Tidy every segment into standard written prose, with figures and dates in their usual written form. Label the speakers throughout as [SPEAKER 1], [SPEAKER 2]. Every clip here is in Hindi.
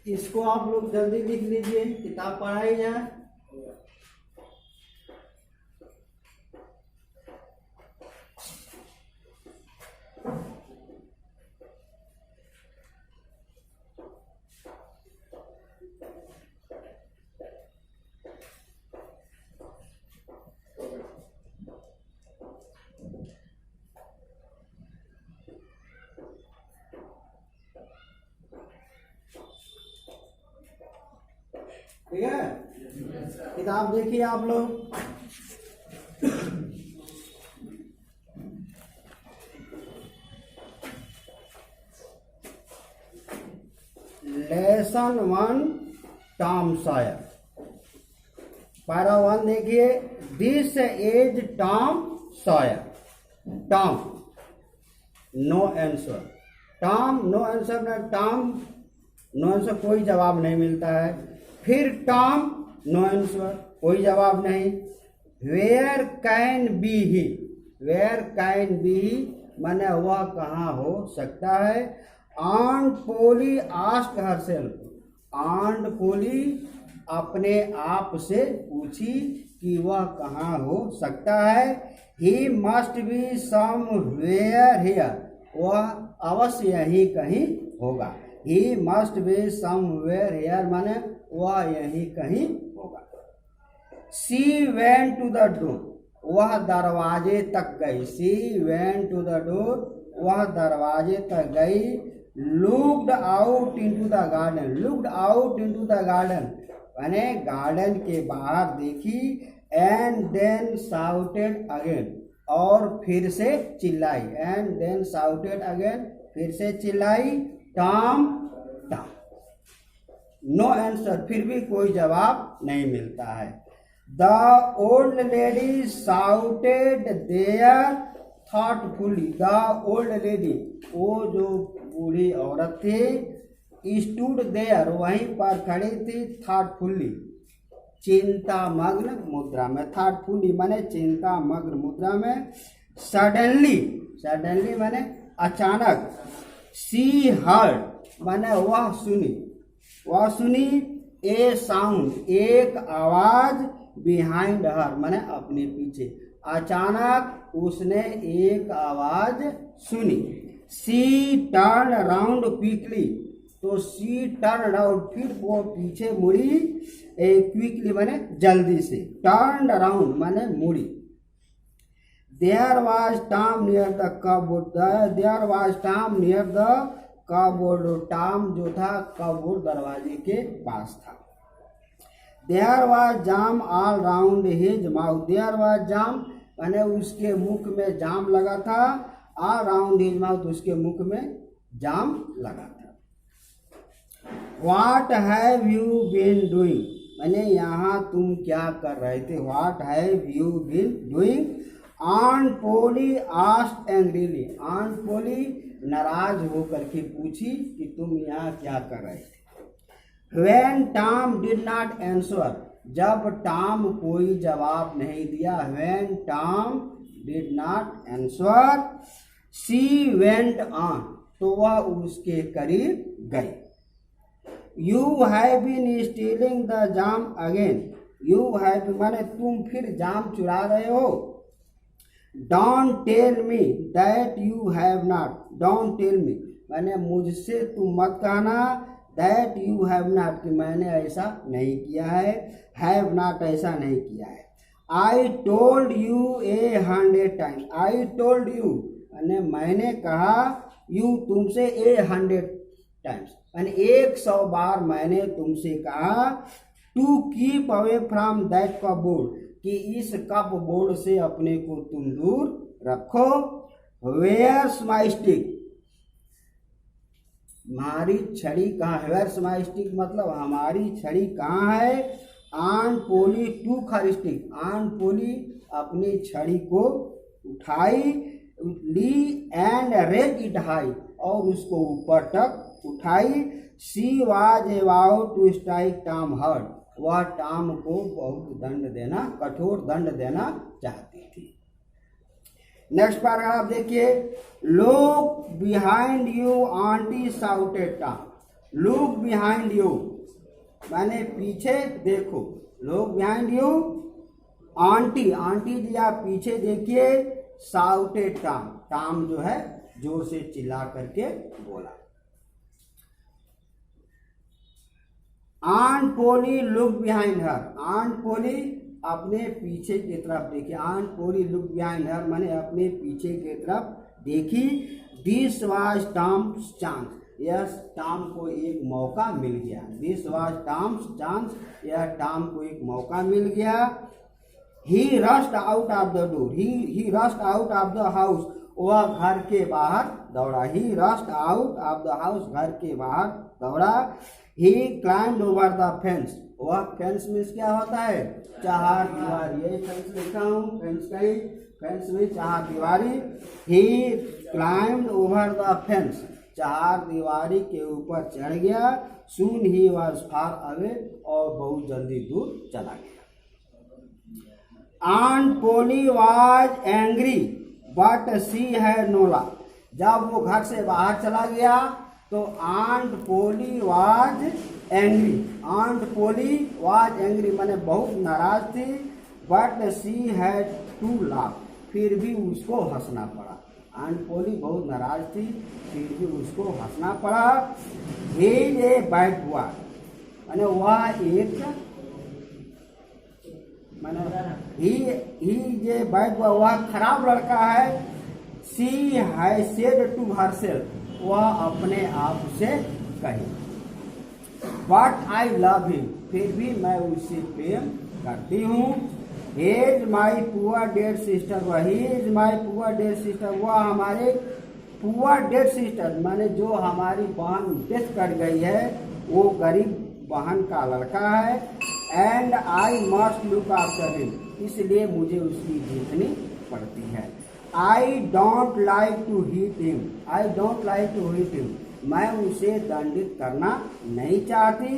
[SPEAKER 1] इसको आप लोग जल्दी लिख लीजिए, किताब पढ़ाई जाए। ठीक है, किताब देखिए आप लोग। Lesson 1 Tom Sawyer. पैरा 1 देखिए, this is Tom Sawyer. Tom no answer, Tom no answer ना, टॉम नो आंसर, कोई जवाब नहीं मिलता है। फिर टॉम नो आंसर, कोई जवाब नहीं। Where can be he, where can be he माने वह कहाँ हो सकता है। Aunt Polly asked herself, aunt Polly अपने आप से पूछी कि वह कहाँ हो सकता है। He must be somewhere here, वह अवश्य यहीं कहीं होगा। He must be somewhere here माने वह यहीं कहीं होगा। She went to the door, वह दरवाजे तक गई। She went to the door, वह दरवाजे तक गई। Looked out into the garden, looked out into the garden माने गार्डन के बाहर देखी। एंड देन शाउटेड अगेन, और फिर से चिल्लाई। एंड देन शाउटेड अगेन, फिर से चिल्लाई। टॉम टॉम, नो आंसर, फिर भी कोई जवाब नहीं मिलता है। The old lady shouted there thoughtfully, the old lady, वो जो बूढ़ी औरत थी, स्टूड देयर, वहीं पर खड़ी थी, थॉटफुली, चिंता मग्न मुद्रा में। थॉटफुली माने चिंता मग्न मुद्रा में। सडनली, सडनली माने अचानक। शी हर्ड माने वह सुनी, वह सुनी। ए साउंड, एक आवाज। बिहाइंड हर माने अपने पीछे। अचानक उसने एक आवाज सुनी। शी टर्न अराउंड क्विकली, तो शी टर्न अराउंड, फिर वो पीछे मुड़ी। क्विकली माने जल्दी से। टर्न अराउंड माने मुड़ी। There was Tom near the cupboard, there was Tom near the cupboard, Tom जो था कबोर्ड दरवाजे के पास था। There was jam all round his mouth, there was jam माने उसके मुख में जाम लगा था। ऑल राउंड हिज माउथ, उसके मुख में जाम लगा था। What have you been doing माने यहाँ तुम क्या कर रहे थे। What have you been doing. Aunt Polly asked angrily, aunt Polly नाराज होकर के पूछी कि तुम यहाँ क्या कर रहे थे। When Tom did not answer, जब टॉम कोई जवाब नहीं दिया। When Tom did not answer, she went on, तो वह उसके करीब गई। You have been stealing the jam again, you have माने तुम फिर जाम चुरा रहे हो। Don't tell me that you have not, don't tell me माने मुझसे तुम मत कहना। That you have not कि मैंने ऐसा नहीं किया है। Have not ऐसा नहीं किया है। I told you 100 times, I told you मैंने कहा, you तुमसे 100 times यानी 100 बार मैंने तुमसे कहा to keep away from that cupboard, कि इस कपबोर्ड से अपने को तुम दूर रखो। वेयर्स माई स्टिक, हमारी छड़ी कहाँ है? वेयर्स माई स्टिक मतलब हमारी छड़ी कहाँ है? आंट पोली टूक हर स्टिक, आंट पोली अपनी छड़ी को उठाई, ली एंड रेज इट हाई, और उसको ऊपर तक उठाई। She was about to strike Tom hard, वह टॉम को बहुत दंड देना, कठोर दंड देना चाहती थी। नेक्स्ट पैराग्राफ देखिए, look behind you aunty shouted Tom, look behind you माने पीछे देखो, look behind you aunty, aunty ji आप पीछे देखिए, शाउटेड टॉम, टॉम जो है जोर से चिल्ला करके बोला। आंट पोली look behind her, aunt Polly अपने पीछे की तरफ देखी, आंट पोली लुक बिहाइंड हर माने अपने पीछे की तरफ देखी। This was Tom's chance, yes Tom को एक मौका मिल गया, दिस वाज टॉम्स चांस, यह टॉम को एक मौका मिल गया। He rushed out of the door, he rushed out of the house, वह घर के बाहर दौड़ा, he rushed out of the house, घर के बाहर दौड़ा। ही क्लाइंब्ड ओवर द फेंस, वह फेंस में क्या होता है? चार दीवारी, ये फेंस लिखा हूँ, फेंस कहीं, फेंस में चार दीवारी। ही क्लाइंब्ड ओवर द फेंस, चार दीवारी के ऊपर चढ़ गया। सून ही वाज फार अवे, और बहुत जल्दी दूर चला गया। Aunt Polly was angry but she had no law, जब वो घर से बाहर चला गया तो Aunt Polly was angry, Aunt Polly was angry माने बहुत नाराज थी। But she had to laugh, फिर भी उसको हंसना पड़ा, आंट पोली बहुत नाराज थी फिर भी उसको हंसना पड़ा। He is a bad boy माने वह एक he is a bad boy, वह खराब लड़का है। She has said to herself, वह अपने आप से कही। बट आई लव हिम, फिर भी मैं उससे प्रेम करती हूँ। He is my poor dead sister, वही is my poor dead sister, वह हमारे पुअर डेड सिस्टर माने जो हमारी बहन डेथ कर गई है, वो गरीब बहन का लड़का है। And I must look after him, इसलिए मुझे उसकी देखनी पड़ती है। I don't like to hit him, I don't like to hit him, मैं उसे दंडित करना नहीं चाहती।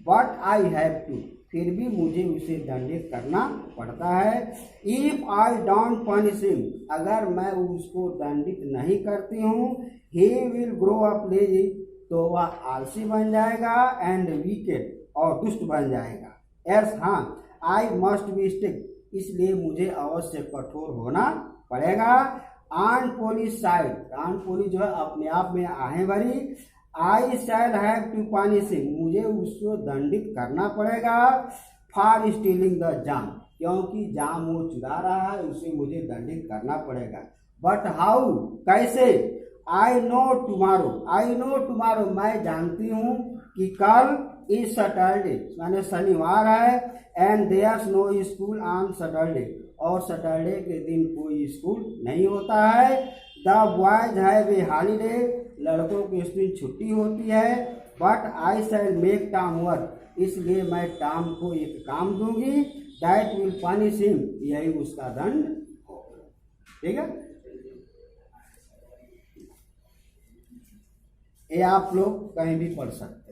[SPEAKER 1] बट आई हैव टू, फिर भी मुझे उसे दंडित करना पड़ता है। If I don't punish him, अगर मैं उसको दंडित नहीं करती हूँ, he will grow up lazy, तो वह आलसी बन जाएगा। एंड वीकेड, और दुष्ट बन जाएगा। एस हाँ, आई मस्ट बी स्ट्रिक्ट, इसलिए मुझे अवश्य कठोर होना पड़ेगा। Aunt Polly sighed, aunt Polly जो है अपने आप में आहें भरी। I shall have to punish him, मुझे उसको दंडित करना पड़ेगा। फॉर स्टीलिंग द जाम, क्योंकि जाम वो चुरा रहा है, उसे मुझे दंडित करना पड़ेगा। बट हाउ, कैसे? I know tomorrow, I know tomorrow, मैं जानती हूँ कि कल इज सैटरडे माने शनिवार है। And there's no school on Saturday, और सैटरडे के दिन कोई स्कूल नहीं होता है। The boys have a holiday, लड़कों की इस दिन छुट्टी होती है। But I shall make Tom work, इसलिए मैं टॉम को एक काम दूंगी। दैट विल पनिश हिम, यही उसका दंड होगा। ठीक है, ये आप लोग कहीं भी पढ़ सकते हैं।